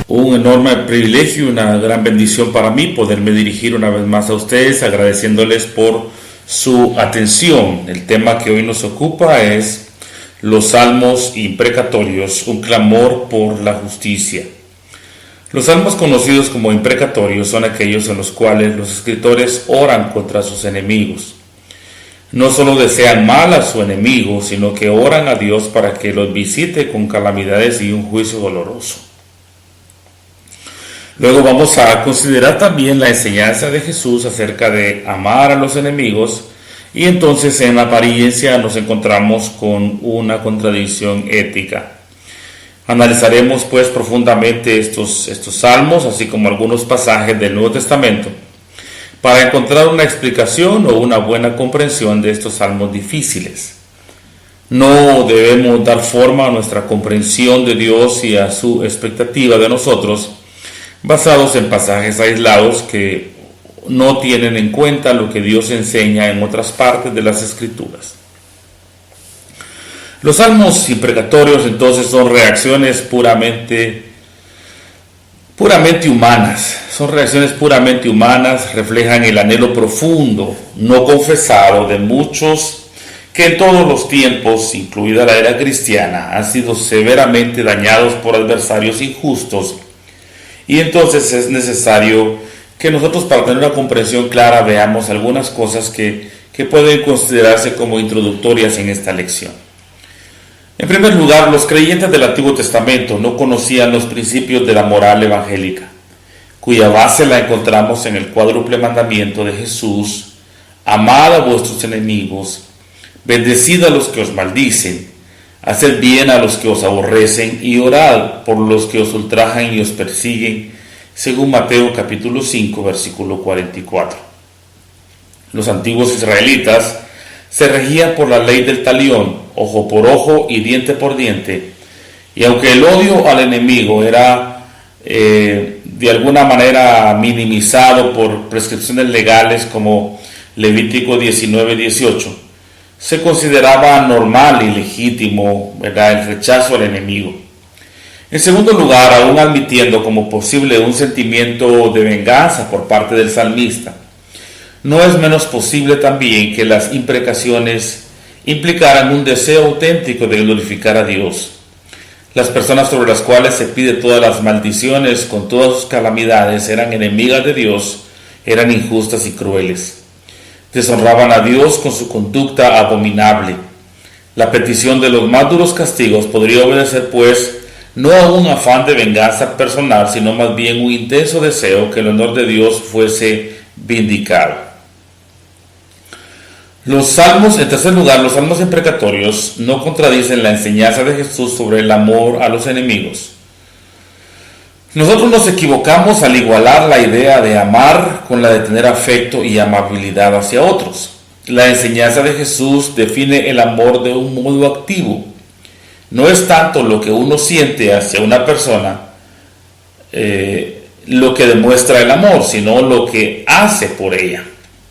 Un enorme privilegio y una gran bendición para mí poderme dirigir una vez más a ustedes, agradeciéndoles por su atención. El tema que hoy nos ocupa es los salmos imprecatorios, un clamor por la justicia. Los salmos conocidos como imprecatorios son aquellos en los cuales los escritores oran contra sus enemigos. No solo desean mal a su enemigo, sino que oran a Dios para que los visite con calamidades y un juicio doloroso. Luego vamos a considerar también la enseñanza de Jesús acerca de amar a los enemigos, y entonces en la apariencia nos encontramos con una contradicción ética. Analizaremos pues profundamente estos salmos, así como algunos pasajes del Nuevo Testamento, para encontrar una explicación o una buena comprensión de estos salmos difíciles. No debemos dar forma a nuestra comprensión de Dios y a su expectativa de nosotros basados en pasajes aislados que no tienen en cuenta lo que Dios enseña en otras partes de las Escrituras. Los salmos imprecatorios entonces son reacciones puramente humanas. Son reacciones puramente humanas, reflejan el anhelo profundo, no confesado de muchos que en todos los tiempos, incluida la era cristiana, han sido severamente dañados por adversarios injustos. Y entonces es necesario que nosotros, para tener una comprensión clara, veamos algunas cosas que pueden considerarse como introductorias en esta lección. En primer lugar, los creyentes del Antiguo Testamento no conocían los principios de la moral evangélica, cuya base la encontramos en el cuádruple mandamiento de Jesús: amad a vuestros enemigos, bendecid a los que os maldicen, haced bien a los que os aborrecen y orad por los que os ultrajan y os persiguen, según Mateo capítulo 5, versículo 44. Los antiguos israelitas se regían por la ley del talión, ojo por ojo y diente por diente, y aunque el odio al enemigo era de alguna manera minimizado por prescripciones legales como Levítico 19:18, se consideraba normal y legítimo, ¿verdad?, el rechazo al enemigo. En segundo lugar, aún admitiendo como posible un sentimiento de venganza por parte del salmista, no es menos posible también que las imprecaciones implicaran un deseo auténtico de glorificar a Dios. Las personas sobre las cuales se pide todas las maldiciones con todas sus calamidades eran enemigas de Dios, eran injustas y crueles. Deshonraban a Dios con su conducta abominable. La petición de los más duros castigos podría obedecer pues no a un afán de venganza personal, sino más bien un intenso deseo que el honor de Dios fuese vindicado. En tercer lugar, los salmos imprecatorios no contradicen la enseñanza de Jesús sobre el amor a los enemigos. Nosotros nos equivocamos al igualar la idea de amar con la de tener afecto y amabilidad hacia otros. La enseñanza de Jesús define el amor de un modo activo. No es tanto lo que uno siente hacia una persona lo que demuestra el amor, sino lo que hace por ella,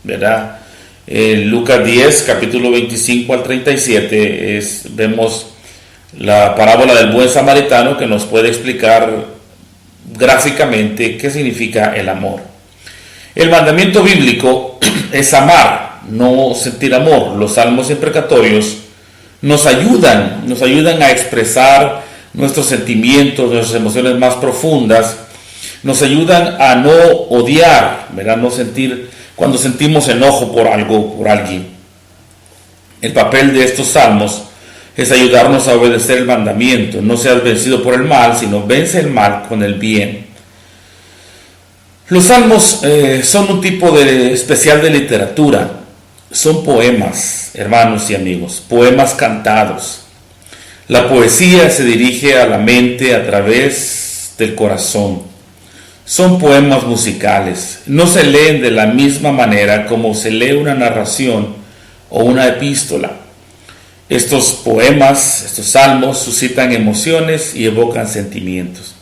¿verdad? En Lucas 10, capítulo 25 al 37, vemos la parábola del buen samaritano, que nos puede explicar gráficamente qué significa el amor. El mandamiento bíblico es amar, no sentir amor. Los salmos imprecatorios nos ayudan a expresar nuestros sentimientos, nuestras emociones más profundas, nos ayudan a no odiar, ¿verdad?, no sentir cuando sentimos enojo por algo, por alguien. El papel de estos salmos es ayudarnos a obedecer el mandamiento: no seas vencido por el mal, sino vence el mal con el bien. Los salmos son un tipo especial de literatura. Son poemas, hermanos y amigos, poemas cantados. La poesía se dirige a la mente a través del corazón. Son poemas musicales. No se leen de la misma manera como se lee una narración o una epístola. Estos poemas, estos salmos, suscitan emociones y evocan sentimientos.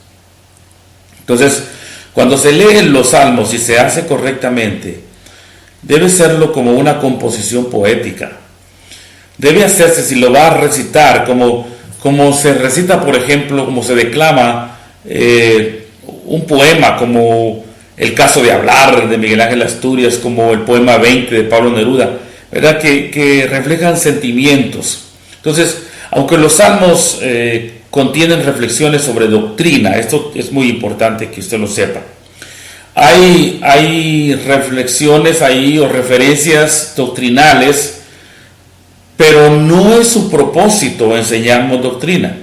Entonces, cuando se leen los salmos y se hace correctamente, debe serlo como una composición poética. Debe hacerse, si lo va a recitar, como se recita, por ejemplo, como se declama un poema como El caso de hablar de Miguel Ángel Asturias, como el poema 20 de Pablo Neruda, ¿verdad? Que reflejan sentimientos. Entonces, aunque los salmos contienen reflexiones sobre doctrina, esto es muy importante que usted lo sepa. Hay reflexiones ahí o referencias doctrinales, pero no es su propósito enseñarnos doctrina.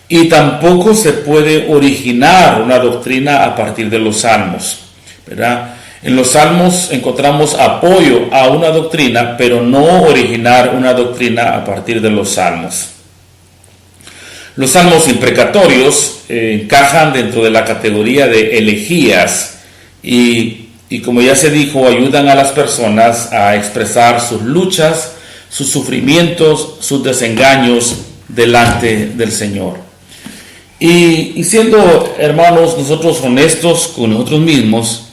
Y tampoco se puede originar una doctrina a partir de los salmos, ¿verdad? En los salmos encontramos apoyo a una doctrina, pero no originar una doctrina a partir de los salmos. Los salmos imprecatorios encajan dentro de la categoría de elegías y como ya se dijo, ayudan a las personas a expresar sus luchas, sus sufrimientos, sus desengaños delante del Señor. Y siendo, hermanos, nosotros honestos con nosotros mismos,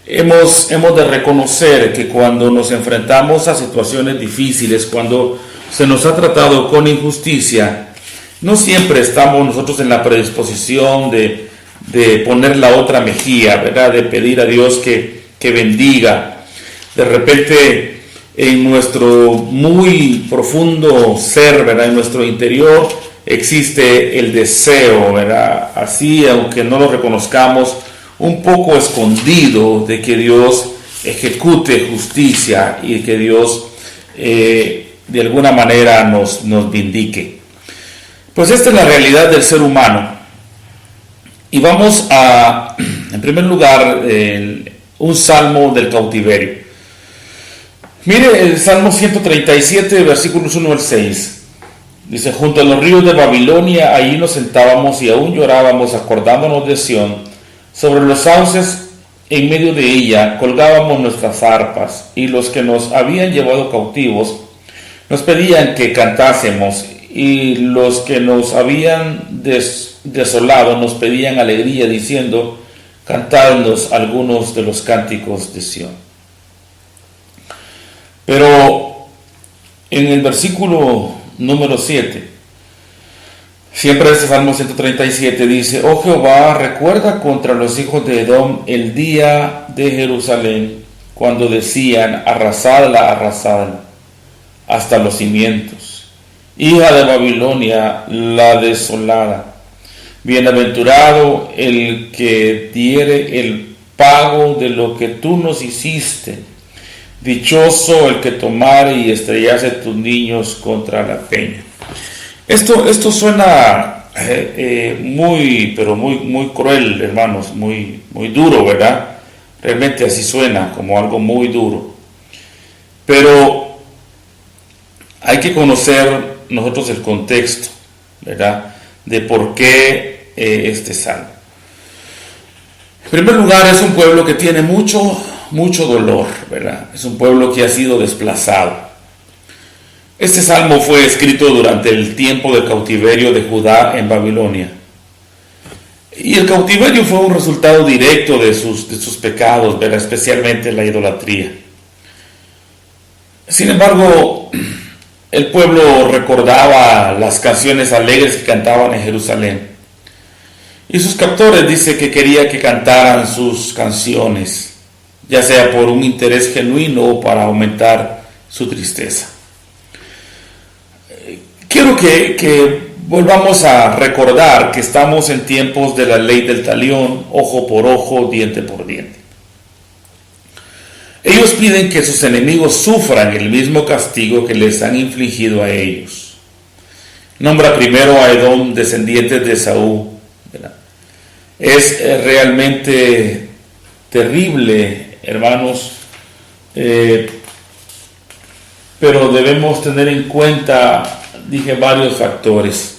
hemos de reconocer que cuando nos enfrentamos a situaciones difíciles, cuando se nos ha tratado con injusticia, no siempre estamos nosotros en la predisposición de poner la otra mejilla, ¿verdad? De pedir a Dios que bendiga. De repente, en nuestro muy profundo ser, ¿verdad? En nuestro interior existe el deseo, ¿verdad? Así, aunque no lo reconozcamos, un poco escondido, de que Dios ejecute justicia y que Dios de alguna manera nos vindique. Pues esta es la realidad del ser humano. Y vamos a, en primer lugar, un salmo del cautiverio. Mire el Salmo 137, versículos 1 al 6. Dice: junto a los ríos de Babilonia, allí nos sentábamos y aún llorábamos acordándonos de Sión. Sobre los sauces en medio de ella colgábamos nuestras arpas, y los que nos habían llevado cautivos nos pedían que cantásemos, y los que nos habían desolado nos pedían alegría, diciendo: cantadnos algunos de los cánticos de Sión. Pero en el versículo número 7, siempre este Salmo 137 dice: oh Jehová, recuerda contra los hijos de Edom el día de Jerusalén, cuando decían: arrasadla, arrasadla, hasta los cimientos. Hija de Babilonia, la desolada. Bienaventurado el que diere el pago de lo que tú nos hiciste. Dichoso el que tomare y estrellase tus niños contra la peña. Esto suena muy cruel, hermanos, muy duro, ¿verdad? Realmente así suena, como algo muy duro. Pero hay que conocer nosotros el contexto, ¿verdad? De por qué este salmo. En primer lugar, es un pueblo que tiene mucho dolor, ¿verdad? Es un pueblo que ha sido desplazado. Este salmo fue escrito durante el tiempo del cautiverio de Judá en Babilonia. Y el cautiverio fue un resultado directo de sus pecados, ¿verdad? Especialmente la idolatría. Sin embargo, el pueblo recordaba las canciones alegres que cantaban en Jerusalén. Y sus captores dice que quería que cantaran sus canciones, ya sea por un interés genuino o para aumentar su tristeza. Quiero que volvamos a recordar que estamos en tiempos de la ley del talión, ojo por ojo, diente por diente. Ellos piden que sus enemigos sufran el mismo castigo que les han infligido a ellos. Nombra primero a Edom, descendientes de Esaú, ¿verdad? Es realmente terrible, hermanos, pero debemos tener en cuenta, dije, varios factores.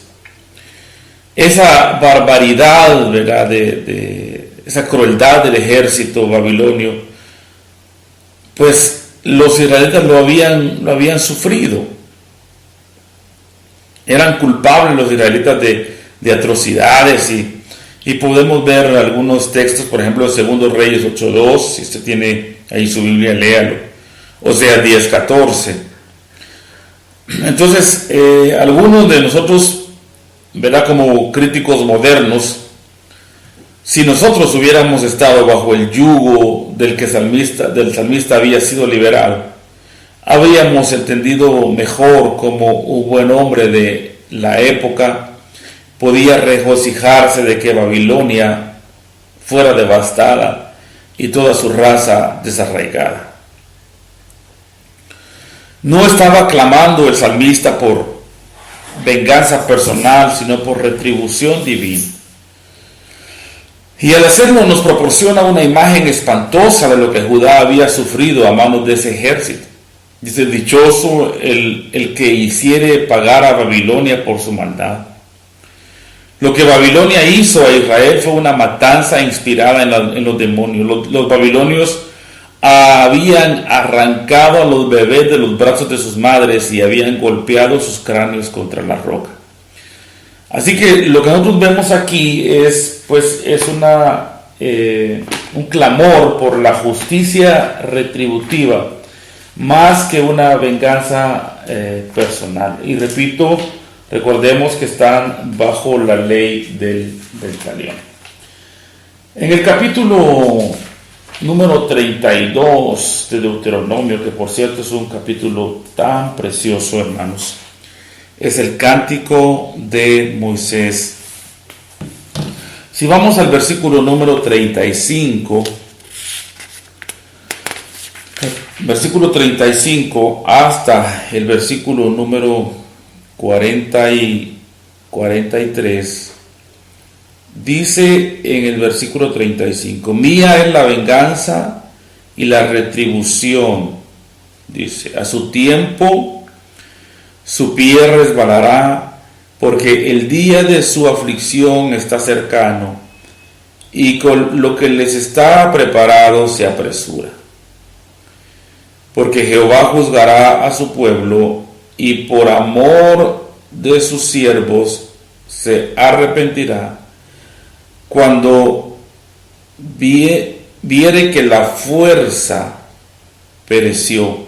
Esa barbaridad, ¿verdad? De esa crueldad del ejército babilonio, pues los israelitas lo habían sufrido. Eran culpables los israelitas de atrocidades y podemos ver algunos textos, por ejemplo, en 2 Reyes 8:2, si usted tiene ahí su Biblia, léalo. Oseas 10:14. Entonces, algunos de nosotros, ¿verdad? Como críticos modernos, Si nosotros hubiéramos estado bajo el yugo del salmista había sido liberado, habríamos entendido mejor cómo un buen hombre de la época podía regocijarse de que Babilonia fuera devastada y toda su raza desarraigada. No estaba clamando el salmista por venganza personal, sino por retribución divina. Y al hacerlo nos proporciona una imagen espantosa de lo que Judá había sufrido a manos de ese ejército. Dice, dichoso el que hiciere pagar a Babilonia por su maldad. Lo que Babilonia hizo a Israel fue una matanza inspirada en los demonios. Los babilonios habían arrancado a los bebés de los brazos de sus madres y habían golpeado sus cráneos contra la roca. Así que lo que nosotros vemos aquí es un clamor por la justicia retributiva, más que una venganza personal. Y repito, recordemos que están bajo la ley del talión. En el capítulo número 32 de Deuteronomio, que por cierto es un capítulo tan precioso, hermanos, es el cántico de Moisés. Si vamos al versículo número 35, versículo 35 hasta el versículo número 40 y 43, dice en el versículo 35, mía es la venganza y la retribución, dice, a su tiempo su pie resbalará, porque el día de su aflicción está cercano, y con lo que les está preparado se apresura. Porque Jehová juzgará a su pueblo, y por amor de sus siervos se arrepentirá, cuando viere que la fuerza pereció,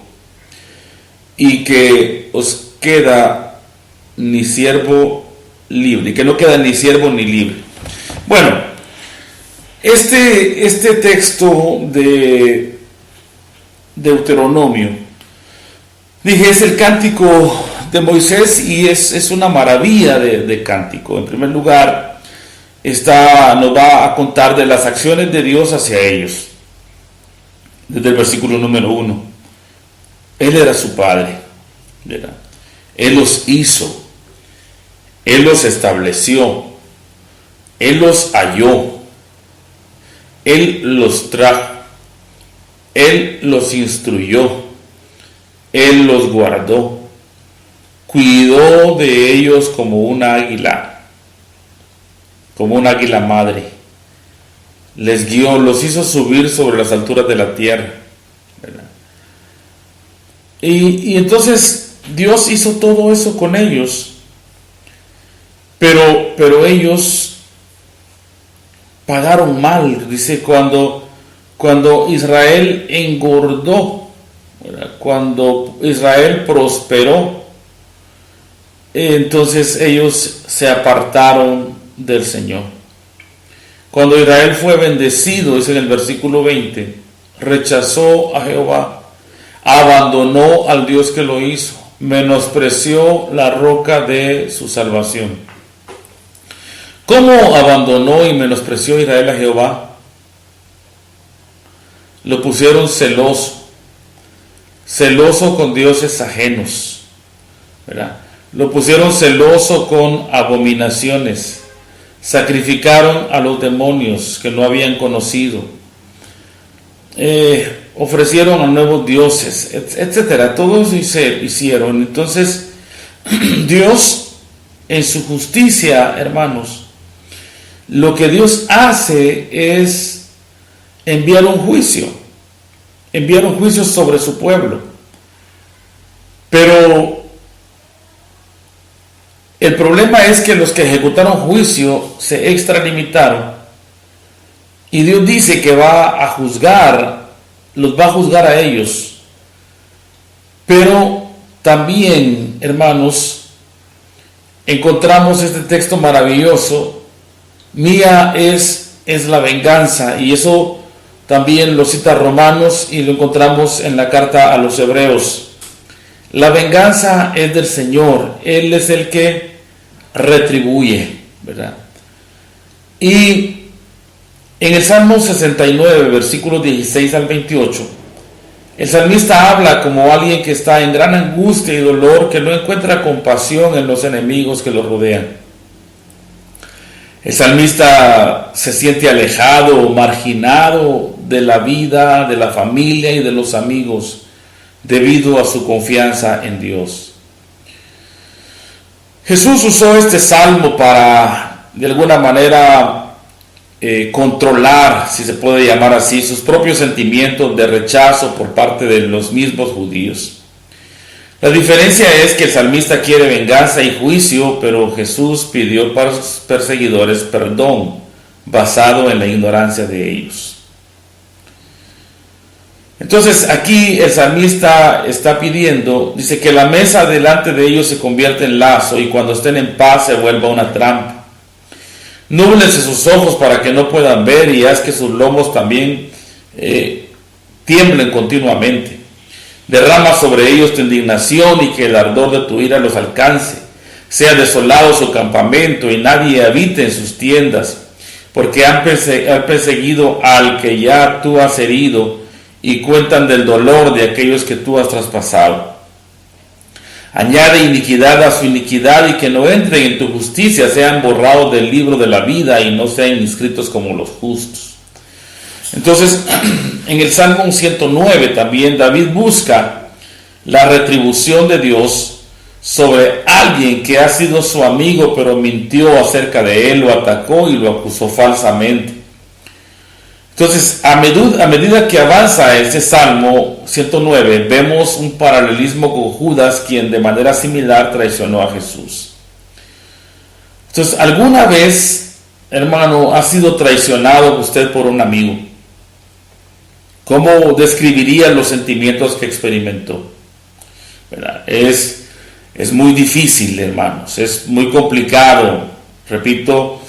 y que os queda ni siervo libre, que no queda ni siervo ni libre. Bueno, este texto de Deuteronomio, dije, es el cántico de Moisés y es una maravilla de cántico. En primer lugar, nos va a contar de las acciones de Dios hacia ellos. Desde el versículo número 1. Él era su padre, ¿verdad? Él los hizo, Él los estableció, Él los halló, Él los trajo, Él los instruyó, Él los guardó, cuidó de ellos como un águila madre, les guió, los hizo subir sobre las alturas de la tierra, ¿verdad? Y entonces Dios hizo todo eso con ellos, pero ellos pagaron mal. Dice, cuando Israel engordó, ¿verdad? Cuando Israel prosperó, entonces ellos se apartaron del Señor. Cuando Israel fue bendecido, dice en el versículo 20, rechazó a Jehová, abandonó al Dios que lo hizo, menospreció la roca de su salvación. ¿Cómo abandonó y menospreció Israel a Jehová? Lo pusieron celoso con dioses ajenos, ¿verdad? Lo pusieron celoso con abominaciones, sacrificaron a los demonios que no habían conocido, ofrecieron a nuevos dioses, etcétera. Todo eso hicieron. Entonces Dios, en su justicia, hermanos, lo que Dios hace es enviar un juicio sobre su pueblo. Pero el problema es que los que ejecutaron juicio se extralimitaron, y Dios dice que los va a juzgar a ellos. Pero también, hermanos, encontramos este texto maravilloso: mía es es la venganza, y eso también lo cita Romanos y lo encontramos en la carta a los Hebreos. La venganza es del Señor, Él es el que retribuye, ¿verdad? Y en el Salmo 69, versículos 16 al 28, el salmista habla como alguien que está en gran angustia y dolor, que no encuentra compasión en los enemigos que lo rodean. El salmista se siente alejado, marginado de la vida, de la familia y de los amigos, debido a su confianza en Dios. Jesús usó este salmo para, de alguna manera, controlar, si se puede llamar así, sus propios sentimientos de rechazo por parte de los mismos judíos. La diferencia es que el salmista quiere venganza y juicio, pero Jesús pidió para sus perseguidores perdón, basado en la ignorancia de ellos. Entonces aquí el salmista está pidiendo, dice, que la mesa delante de ellos se convierta en lazo y cuando estén en paz se vuelva una trampa. Núblense sus ojos para que no puedan ver y haz que sus lomos también tiemblen continuamente. Derrama sobre ellos tu indignación y que el ardor de tu ira los alcance. Sea desolado su campamento y nadie habite en sus tiendas, porque han perseguido al que ya tú has herido y cuentan del dolor de aquellos que tú has traspasado. Añade iniquidad a su iniquidad y que no entren en tu justicia, sean borrados del libro de la vida y no sean inscritos como los justos. Entonces, en el Salmo 109 también David busca la retribución de Dios sobre alguien que ha sido su amigo pero mintió acerca de él, lo atacó y lo acusó falsamente. Entonces, a medida que avanza este Salmo 109, vemos un paralelismo con Judas, quien de manera similar traicionó a Jesús. Entonces, ¿alguna vez, hermano, ha sido traicionado usted por un amigo? ¿Cómo describiría los sentimientos que experimentó? ¿Verdad? Es muy difícil, hermanos, es muy complicado, repito.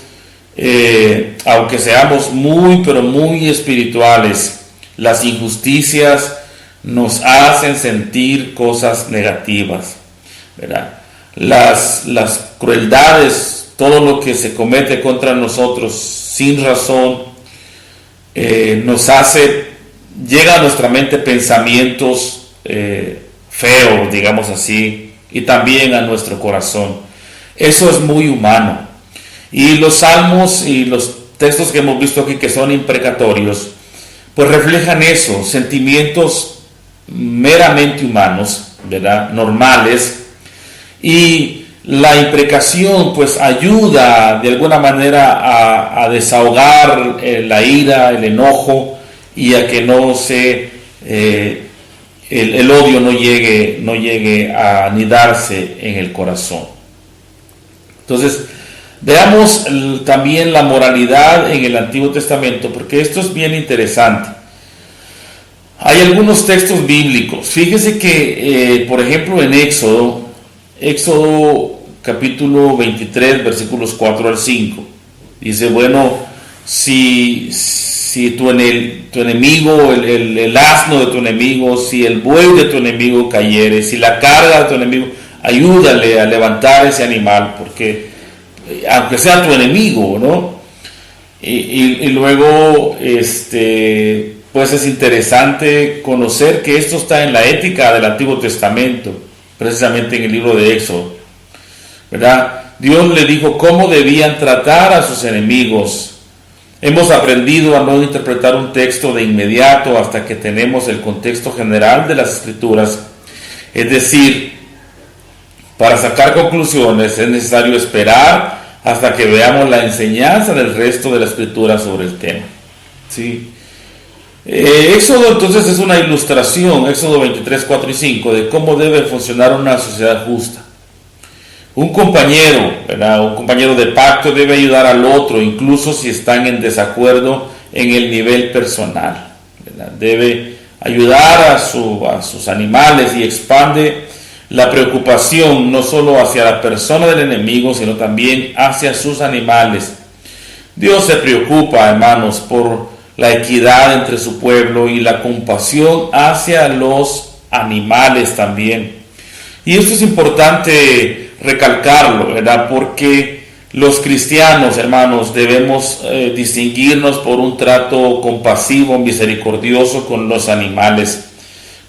Aunque seamos muy, pero muy espirituales, las injusticias nos hacen sentir cosas negativas, ¿verdad? Las crueldades, todo lo que se comete contra nosotros sin razón, llega a nuestra mente pensamientos feos, digamos así, y también a nuestro corazón. Eso es muy humano. Y los salmos y los textos que hemos visto aquí, que son imprecatorios, pues reflejan eso, sentimientos meramente humanos, ¿verdad? Normales. Y la imprecación pues ayuda de alguna manera a desahogar la ira, el enojo, y a que no el odio no llegue a anidarse en el corazón. Entonces, veamos también la moralidad en el Antiguo Testamento, porque esto es bien interesante. Hay algunos textos bíblicos. Fíjese que, por ejemplo, en Éxodo capítulo 23, versículos 4 al 5, dice, bueno, si tu enemigo, el asno de tu enemigo, si el buey de tu enemigo cayere, si la carga de tu enemigo, ayúdale a levantar ese animal, porque aunque sea tu enemigo, ¿no? Y luego, pues es interesante conocer que esto está en la ética del Antiguo Testamento, precisamente en el libro de Éxodo, ¿verdad? Dios le dijo cómo debían tratar a sus enemigos. Hemos aprendido a no interpretar un texto de inmediato hasta que tenemos el contexto general de las Escrituras, es decir, para sacar conclusiones es necesario esperar hasta que veamos la enseñanza del resto de la Escritura sobre el tema. ¿Sí? Éxodo entonces es una ilustración, Éxodo 23, 4 y 5, de cómo debe funcionar una sociedad justa. Un compañero, ¿verdad? Un compañero de pacto debe ayudar al otro, incluso si están en desacuerdo en el nivel personal, ¿verdad? Debe ayudar a sus animales y expande la preocupación no solo hacia la persona del enemigo, sino también hacia sus animales. Dios se preocupa, hermanos, por la equidad entre su pueblo y la compasión hacia los animales también. Y esto es importante recalcarlo, ¿verdad? Porque los cristianos, hermanos, debemos distinguirnos por un trato compasivo, misericordioso con los animales.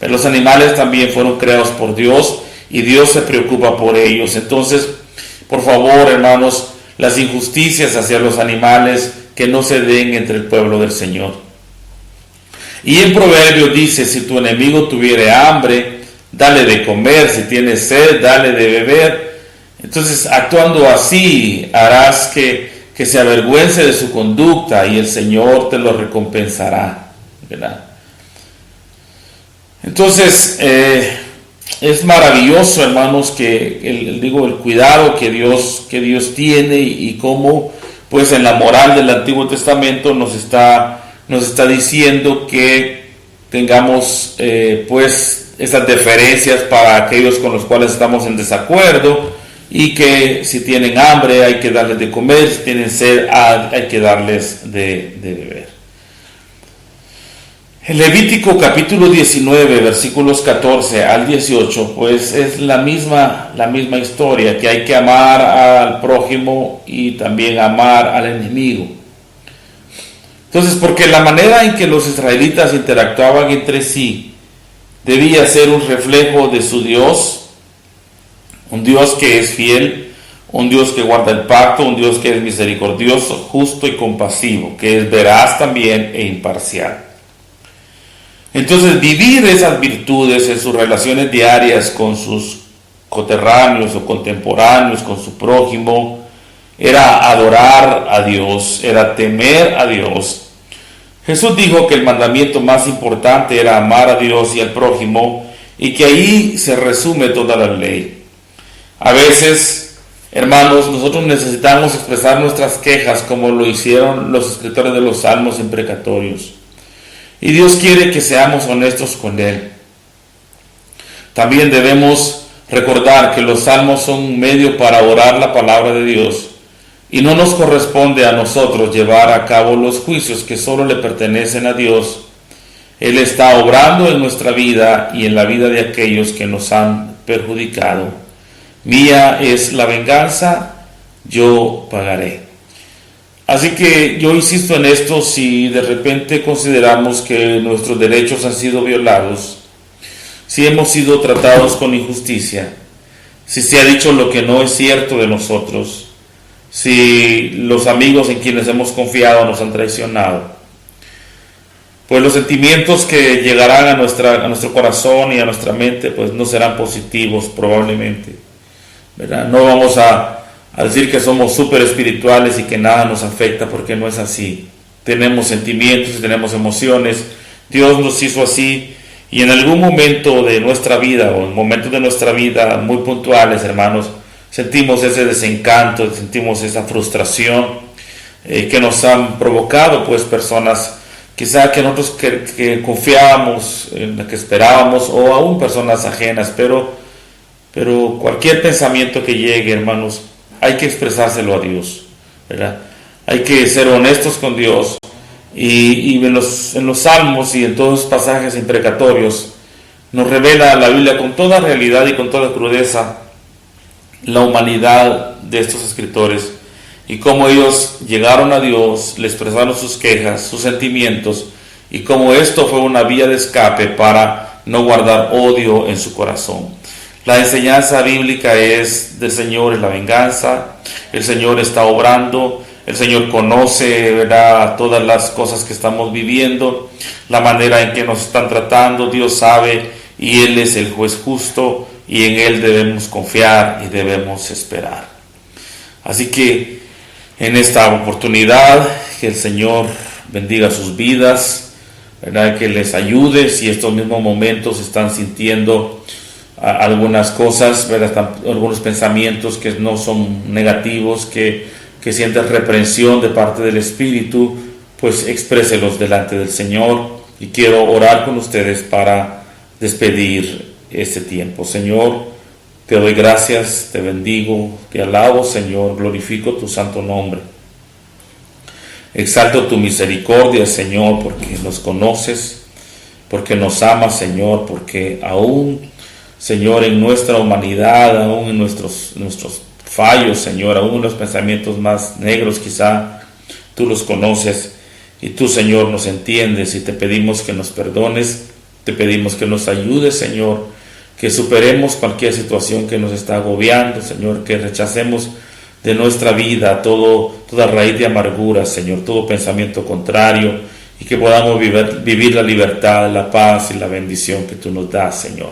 Pero los animales también fueron creados por Dios y Dios se preocupa por ellos. Entonces, por favor, hermanos, las injusticias hacia los animales que no se den entre el pueblo del Señor. Y en Proverbios dice: si tu enemigo tuviere hambre, dale de comer; si tiene sed, dale de beber. Entonces, actuando así, harás que se avergüence de su conducta y el Señor te lo recompensará, ¿verdad? Entonces, es maravilloso, hermanos, que el cuidado que Dios tiene y cómo, pues, en la moral del Antiguo Testamento nos está diciendo que tengamos, pues, estas deferencias para aquellos con los cuales estamos en desacuerdo, y que si tienen hambre hay que darles de comer, si tienen sed hay que darles de beber. En Levítico capítulo 19, versículos 14 al 18, pues es la misma historia, que hay que amar al prójimo y también amar al enemigo. Entonces, porque la manera en que los israelitas interactuaban entre sí debía ser un reflejo de su Dios, un Dios que es fiel, un Dios que guarda el pacto, un Dios que es misericordioso, justo y compasivo, que es veraz también e imparcial. Entonces, vivir esas virtudes en sus relaciones diarias con sus coterráneos o contemporáneos, con su prójimo, era adorar a Dios, era temer a Dios. Jesús dijo que el mandamiento más importante era amar a Dios y al prójimo, y que ahí se resume toda la ley. A veces, hermanos, nosotros necesitamos expresar nuestras quejas como lo hicieron los escritores de los salmos imprecatorios. Y Dios quiere que seamos honestos con Él. También debemos recordar que los salmos son un medio para orar la palabra de Dios, y no nos corresponde a nosotros llevar a cabo los juicios que solo le pertenecen a Dios. Él está obrando en nuestra vida y en la vida de aquellos que nos han perjudicado. Mía es la venganza, yo pagaré. Así que yo insisto en esto: si de repente consideramos que nuestros derechos han sido violados, si hemos sido tratados con injusticia, si se ha dicho lo que no es cierto de nosotros, si los amigos en quienes hemos confiado nos han traicionado, pues los sentimientos que llegarán a nuestro corazón y a nuestra mente, pues no serán positivos probablemente, ¿verdad? No vamos a decir que somos súper espirituales y que nada nos afecta, porque no es así. Tenemos sentimientos y tenemos emociones. Dios nos hizo así, y en algún momento de nuestra vida, o en momentos de nuestra vida muy puntuales, hermanos, sentimos ese desencanto, sentimos esa frustración que nos han provocado, pues, personas quizá que nosotros que confiábamos, en las que esperábamos, o aún personas ajenas, pero cualquier pensamiento que llegue, hermanos, hay que expresárselo a Dios, ¿verdad? Hay que ser honestos con Dios, y en los salmos y en todos los pasajes imprecatorios nos revela la Biblia con toda realidad y con toda crudeza la humanidad de estos escritores, y cómo ellos llegaron a Dios, le expresaron sus quejas, sus sentimientos, y cómo esto fue una vía de escape para no guardar odio en su corazón. La enseñanza bíblica es: del Señor es la venganza, el Señor está obrando, el Señor conoce, ¿verdad?, todas las cosas que estamos viviendo, la manera en que nos están tratando. Dios sabe, y Él es el juez justo, y en Él debemos confiar y debemos esperar. Así que en esta oportunidad, que el Señor bendiga sus vidas, ¿verdad?, que les ayude si estos mismos momentos están sintiendo algunas cosas, ¿verdad?, algunos pensamientos que no son negativos, que sienten reprensión de parte del Espíritu, pues expréselos delante del Señor. Y quiero orar con ustedes para despedir este tiempo. Señor, te doy gracias, te bendigo, te alabo, Señor, glorifico tu santo nombre. Exalto tu misericordia, Señor, porque nos conoces, porque nos amas, Señor, porque aún, Señor, en nuestra humanidad, aún en nuestros fallos, Señor, aún en los pensamientos más negros quizá, tú los conoces y tú, Señor, nos entiendes, y te pedimos que nos perdones, te pedimos que nos ayudes, Señor, que superemos cualquier situación que nos está agobiando, Señor, que rechacemos de nuestra vida toda raíz de amargura, Señor, todo pensamiento contrario, y que podamos vivir la libertad, la paz y la bendición que tú nos das, Señor.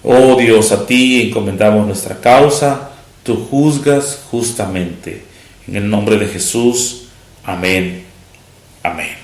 Oh Dios, a ti encomendamos nuestra causa, tú juzgas justamente. En el nombre de Jesús, amén. Amén.